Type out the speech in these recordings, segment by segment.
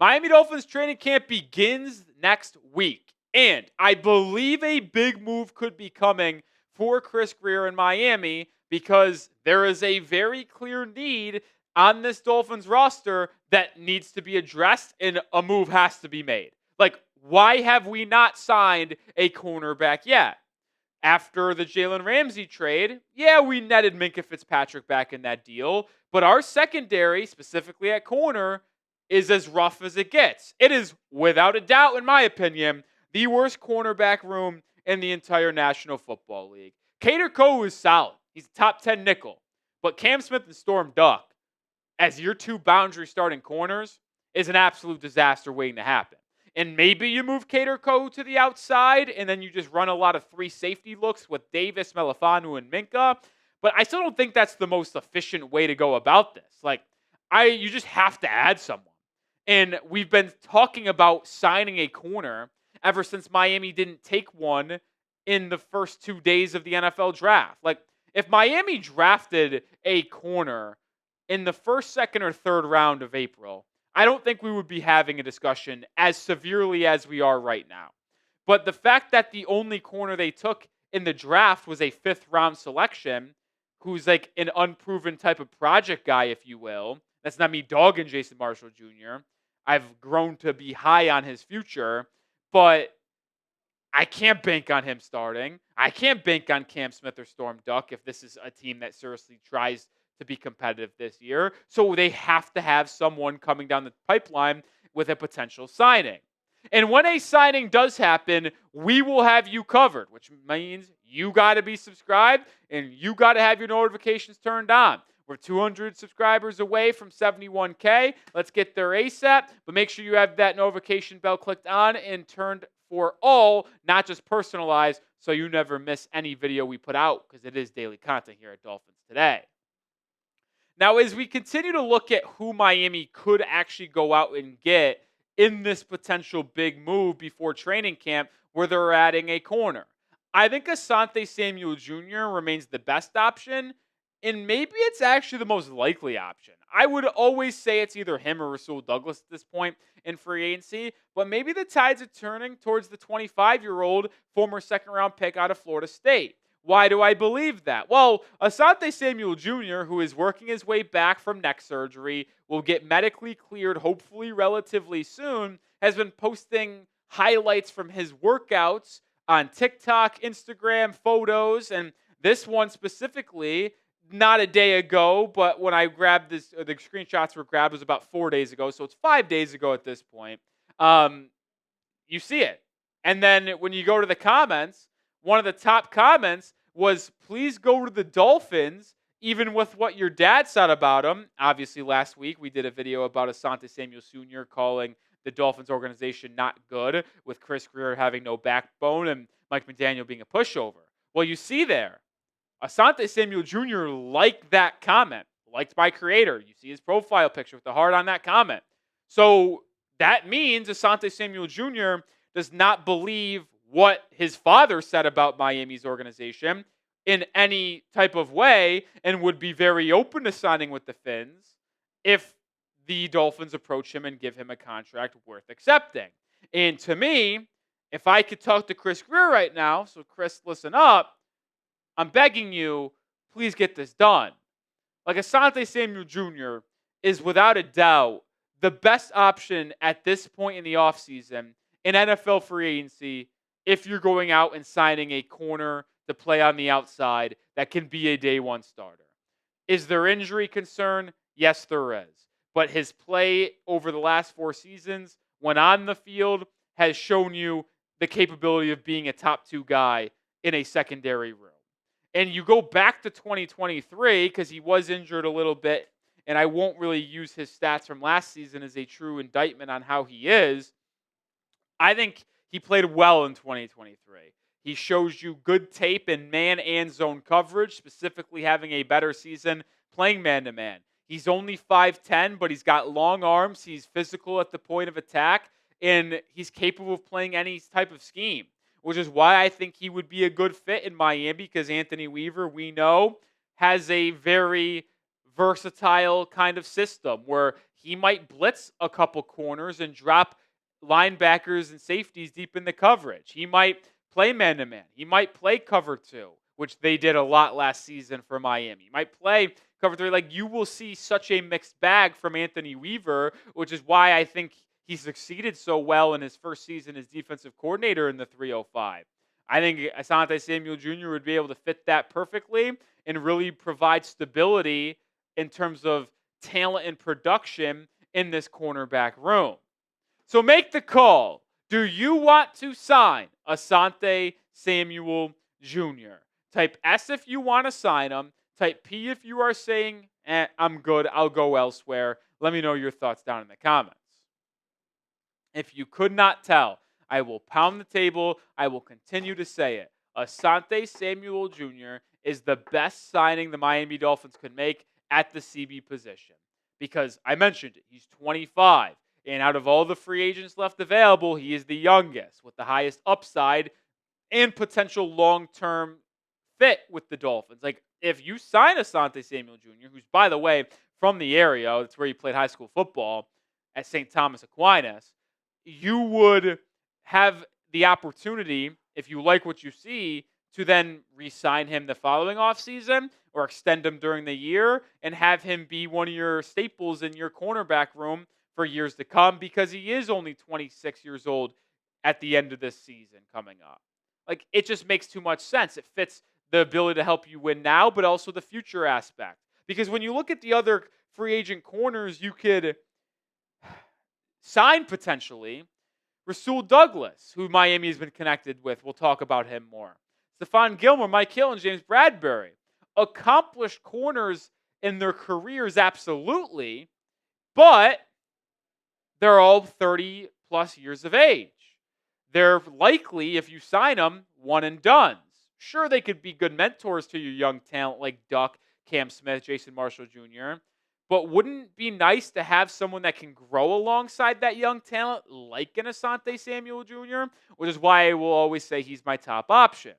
Miami Dolphins training camp begins next week, and I believe a big move could be coming for Chris Grier in Miami because there is a very clear need on this Dolphins roster that needs to be addressed, and a move has to be made. Like, why have we not signed a cornerback yet? After the Jalen Ramsey trade, yeah, we netted Minkah Fitzpatrick back in that deal, but our secondary, specifically at corner, is as rough as it gets. It is, without a doubt, in my opinion, the worst cornerback room in the entire National Football League. Kader Koh is solid. He's a top 10 nickel. But Cam Smith and Storm Duck, as your two boundary starting corners, is an absolute disaster waiting to happen. And maybe you move Kader Koh to the outside, and then you just run a lot of three safety looks with Davis, Melifanu, and Minkah. But I still don't think that's the most efficient way to go about this. You just have to add someone. And we've been talking about signing a corner ever since Miami didn't take one in the first 2 days of the NFL draft. If Miami drafted a corner in the first, second, or third round of April, I don't think we would be having a discussion as severely as we are right now. But the fact that the only corner they took in the draft was a fifth-round selection, who's like an unproven type of project guy, if you will. That's not me dogging Jason Marshall Jr. I've grown to be high on his future, but I can't bank on him starting. I can't bank on Cam Smith or Storm Duck if this is a team that seriously tries to be competitive this year. So they have to have someone coming down the pipeline with a potential signing. And when a signing does happen, we will have you covered, which means you got to be subscribed and you got to have your notifications turned on. We're 200 subscribers away from 71K. Let's get there ASAP. But make sure you have that notification bell clicked on and turned for all, not just personalized, so you never miss any video we put out, because it is daily content here at Dolphins Today. Now, as we continue to look at who Miami could actually go out and get in this potential big move before training camp where they're adding a corner, I think Asante Samuel Jr. remains the best option, and maybe it's actually the most likely option. I would always say it's either him or Rasul Douglas at this point in free agency, but maybe the tides are turning towards the 25-year-old former second-round pick out of Florida State. Why do I believe that? Well, Asante Samuel Jr., who is working his way back from neck surgery, will get medically cleared hopefully relatively soon, has been posting highlights from his workouts on TikTok, Instagram, photos, and this one specifically, not a day ago, but when I grabbed this, the screenshots were grabbed was about 4 days ago, so it's 5 days ago at this point. You see it. And then when you go to the comments, one of the top comments was, please go to the Dolphins, even with what your dad said about him. Obviously, last week we did a video about Asante Samuel Jr. calling the Dolphins organization not good, with Chris Grier having no backbone and Mike McDaniel being a pushover. Well, you see there, Asante Samuel Jr. liked that comment, liked by creator. You see his profile picture with the heart on that comment. So that means Asante Samuel Jr. does not believe what his father said about Miami's organization in any type of way and would be very open to signing with the Fins if the Dolphins approach him and give him a contract worth accepting. And to me, if I could talk to Chris Grier right now, so Chris, listen up, I'm begging you, please get this done. Asante Samuel Jr. is without a doubt the best option at this point in the offseason in NFL free agency if you're going out and signing a corner to play on the outside that can be a day one starter. Is there injury concern? Yes, there is. But his play over the last 4 seasons, when on the field, has shown you the capability of being a top 2 guy in a secondary room. And you go back to 2023, because he was injured a little bit, and I won't really use his stats from last season as a true indictment on how he is. I think he played well in 2023. He shows you good tape in man and zone coverage, specifically having a better season playing man-to-man. He's only 5'10", but he's got long arms. He's physical at the point of attack, and he's capable of playing any type of scheme, which is why I think he would be a good fit in Miami, because Anthony Weaver, we know, has a very versatile kind of system where he might blitz a couple corners and drop linebackers and safeties deep in the coverage. He might play man-to-man. He might play cover 2, which they did a lot last season for Miami. He might play cover 3. Like, you will see such a mixed bag from Anthony Weaver, which is why I think he succeeded so well in his first season as defensive coordinator in the 305. I think Asante Samuel Jr. would be able to fit that perfectly and really provide stability in terms of talent and production in this cornerback room. So make the call. Do you want to sign Asante Samuel Jr.? Type S if you want to sign him. Type P if you are saying, I'm good, I'll go elsewhere. Let me know your thoughts down in the comments. If you could not tell, I will pound the table. I will continue to say it. Asante Samuel Jr. is the best signing the Miami Dolphins could make at the CB position. Because I mentioned it, he's 25. And out of all the free agents left available, he is the youngest with the highest upside and potential long-term fit with the Dolphins. Like, if you sign Asante Samuel Jr., who's, by the way, from the area, that's where he played high school football at St. Thomas Aquinas, you would have the opportunity, if you like what you see, to then re-sign him the following offseason or extend him during the year and have him be one of your staples in your cornerback room for years to come, because he is only 26 years old at the end of this season coming up. Like, it just makes too much sense. It fits the ability to help you win now, but also the future aspect. Because when you look at the other free agent corners you could sign potentially, Rasul Douglas, who Miami has been connected with, we'll talk about him more. Stephon Gilmore, Mike Hill, and James Bradbury. Accomplished corners in their careers, absolutely, but they're all 30-plus years of age. They're likely, if you sign them, one-and-dones. Sure, they could be good mentors to your young talent like Duck, Cam Smith, Jason Marshall Jr., but wouldn't it be nice to have someone that can grow alongside that young talent like an Asante Samuel Jr., which is why I will always say he's my top option.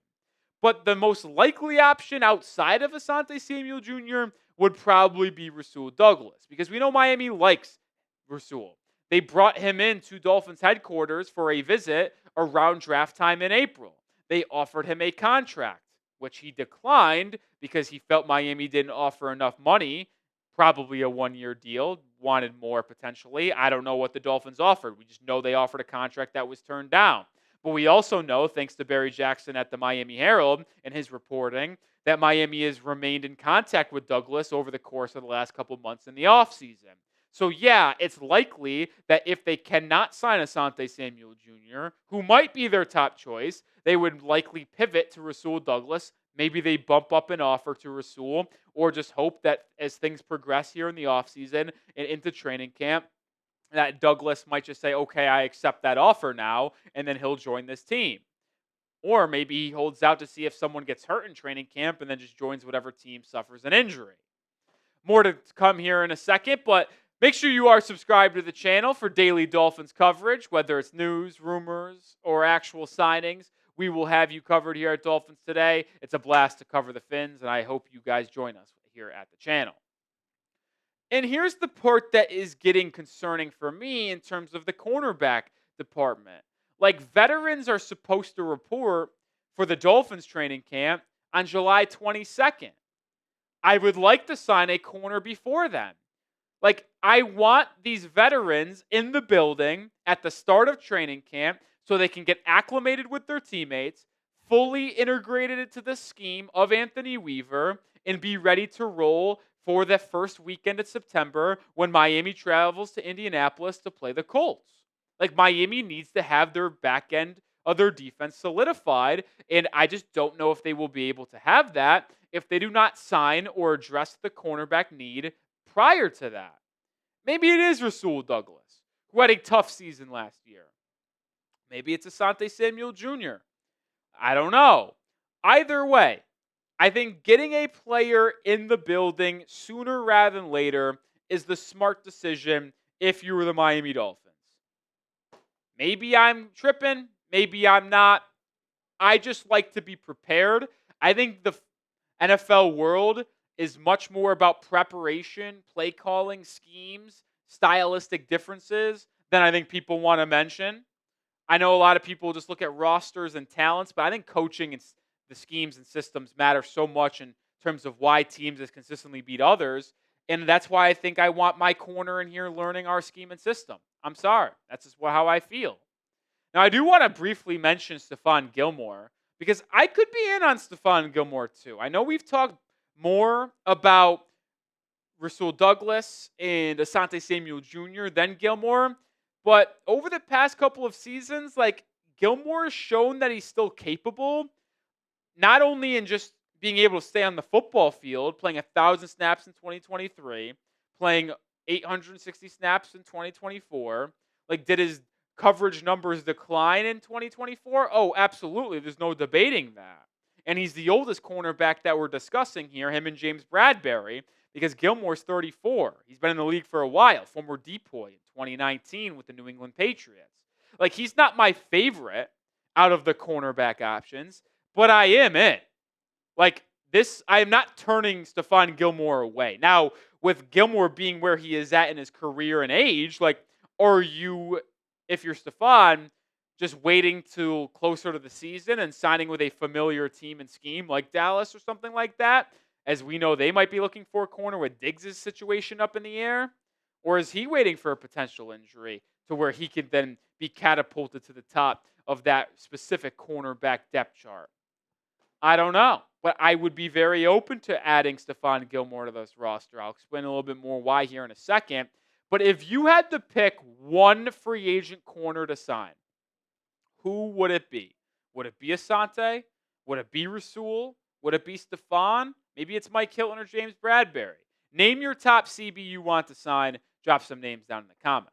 But the most likely option outside of Asante Samuel Jr. would probably be Rasul Douglas, because we know Miami likes Rasul. They brought him into Dolphins headquarters for a visit around draft time in April. They offered him a contract, which he declined because he felt Miami didn't offer enough money, probably a one-year deal, wanted more potentially. I don't know what the Dolphins offered. We just know they offered a contract that was turned down. But we also know, thanks to Barry Jackson at the Miami Herald and his reporting, that Miami has remained in contact with Douglas over the course of the last couple months in the offseason. So, yeah, it's likely that if they cannot sign Asante Samuel Jr., who might be their top choice, they would likely pivot to Rasul Douglas. Maybe they bump up an offer to Rasul, or just hope that as things progress here in the offseason and into training camp, that Douglas might just say, okay, I accept that offer now, and then he'll join this team. Or maybe he holds out to see if someone gets hurt in training camp and then just joins whatever team suffers an injury. More to come here in a second, but make sure you are subscribed to the channel for daily Dolphins coverage, whether it's news, rumors, or actual signings. We will have you covered here at Dolphins Today. It's a blast to cover the Fins, and I hope you guys join us here at the channel. And here's the part that is getting concerning for me in terms of the cornerback department. Like, veterans are supposed to report for the Dolphins training camp on July 22nd. I would like to sign a corner before then. Like, I want these veterans in the building at the start of training camp so they can get acclimated with their teammates, fully integrated into the scheme of Anthony Weaver, and be ready to roll for the first weekend of September when Miami travels to Indianapolis to play the Colts. Like, Miami needs to have their back end of their defense solidified, and I just don't know if they will be able to have that if they do not sign or address the cornerback need prior to that. Maybe it is Rasul Douglas, who had a tough season last year. Maybe it's Asante Samuel Jr. I don't know. Either way, I think getting a player in the building sooner rather than later is the smart decision if you were the Miami Dolphins. Maybe I'm tripping. Maybe I'm not. I just like to be prepared. I think the NFL world is much more about preparation, play calling, schemes, stylistic differences than I think people want to mention. I know a lot of people just look at rosters and talents, but I think coaching and the schemes and systems matter so much in terms of why teams has consistently beat others. And that's why I think I want my corner in here learning our scheme and system. I'm sorry. That's just how I feel. Now, I do want to briefly mention Stephon Gilmore because I could be in on Stephon Gilmore too. I know we've talked more about Rasul Douglas and Asante Samuel Jr. than Gilmore, but over the past couple of seasons, like Gilmore has shown that he's still capable, not only in just being able to stay on the football field, playing 1,000 snaps in 2023, playing 860 snaps in 2024. Like, did his coverage numbers decline in 2024? Oh, absolutely. There's no debating that. And he's the oldest cornerback that we're discussing here, him and James Bradbury, because Gilmore's 34. He's been in the league for a while, former decoy in 2019 with the New England Patriots. Like, he's not my favorite out of the cornerback options, but I am in. Like, this, I am not turning Stephon Gilmore away. Now, with Gilmore being where he is at in his career and age, like, are you, if you're Stephon, just waiting till closer to the season and signing with a familiar team and scheme like Dallas or something like that? As we know, they might be looking for a corner with Diggs' situation up in the air. Or is he waiting for a potential injury to where he could then be catapulted to the top of that specific cornerback depth chart? I don't know. But I would be very open to adding Stephon Gilmore to this roster. I'll explain a little bit more why here in a second. But if you had to pick one free agent corner to sign, who would it be? Would it be Asante? Would it be Rasul? Would it be Stephon? Maybe it's Mike Hilton or James Bradbury. Name your top CB you want to sign. Drop some names down in the comments.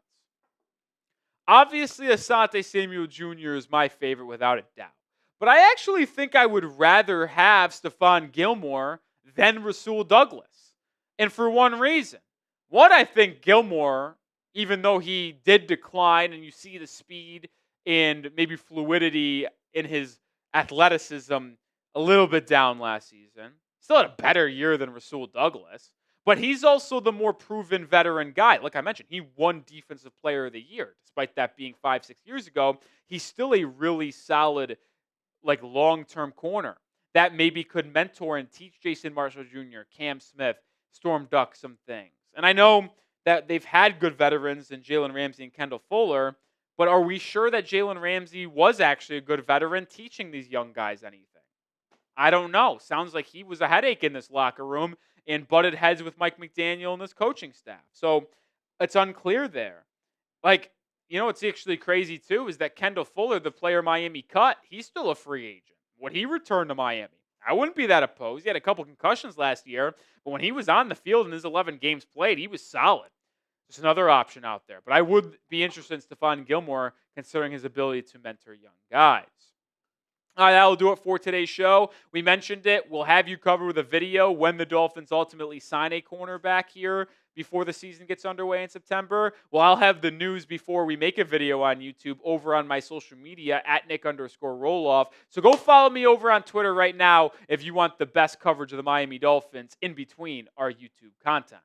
Obviously, Asante Samuel Jr. is my favorite without a doubt. But I actually think I would rather have Stephon Gilmore than Rasul Douglas. And for one reason. One, I think Gilmore, even though he did decline and you see the speed and maybe fluidity in his athleticism a little bit down last season, still had a better year than Rasul Douglas. But he's also the more proven veteran guy. Like I mentioned, he won Defensive Player of the Year. Despite that being 5-6 years ago, he's still a really solid, like, long-term corner that maybe could mentor and teach Jason Marshall Jr., Cam Smith, Storm Duck some things. And I know that they've had good veterans in Jalen Ramsey and Kendall Fuller, but are we sure that Jalen Ramsey was actually a good veteran teaching these young guys anything? I don't know. Sounds like he was a headache in this locker room and butted heads with Mike McDaniel and his coaching staff. So it's unclear there. Like, you know what's actually crazy too is that Kendall Fuller, the player Miami cut, he's still a free agent. Would he return to Miami? I wouldn't be that opposed. He had a couple concussions last year, but when he was on the field in his 11 games played, he was solid. Just another option out there. But I would be interested in Stephon Gilmore considering his ability to mentor young guys. All right, that'll do it for today's show. We mentioned it. We'll have you covered with a video when the Dolphins ultimately sign a cornerback here before the season gets underway in September. Well, I'll have the news before we make a video on YouTube over on my social media at Nic_Rohloff. So go follow me over on Twitter right now if you want the best coverage of the Miami Dolphins in between our YouTube content.